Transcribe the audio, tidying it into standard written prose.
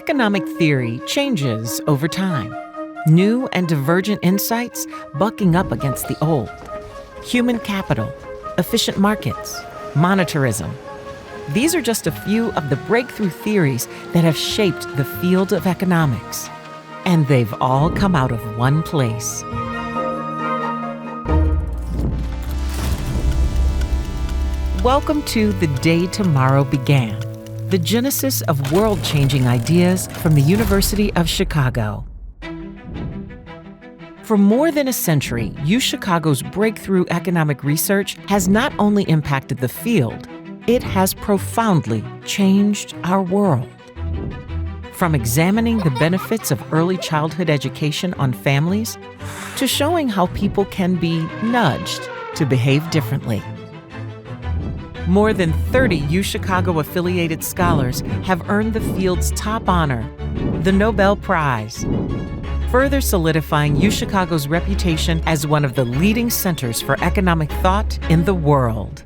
Economic theory changes over time. New and divergent insights bucking up against the old. Human capital, efficient markets, monetarism. These are just a few of the breakthrough theories that have shaped the field of economics. And they've all come out of one place. Welcome to The Day Tomorrow Began, the genesis of world-changing ideas from the University of Chicago. For more than a century, UChicago's breakthrough economic research has not only impacted the field, it has profoundly changed our world. From examining the benefits of early childhood education on families, to showing how people can be nudged to behave differently. More than 30 UChicago-affiliated scholars have earned the field's top honor, the Nobel Prize, further solidifying UChicago's reputation as one of the leading centers for economic thought in the world.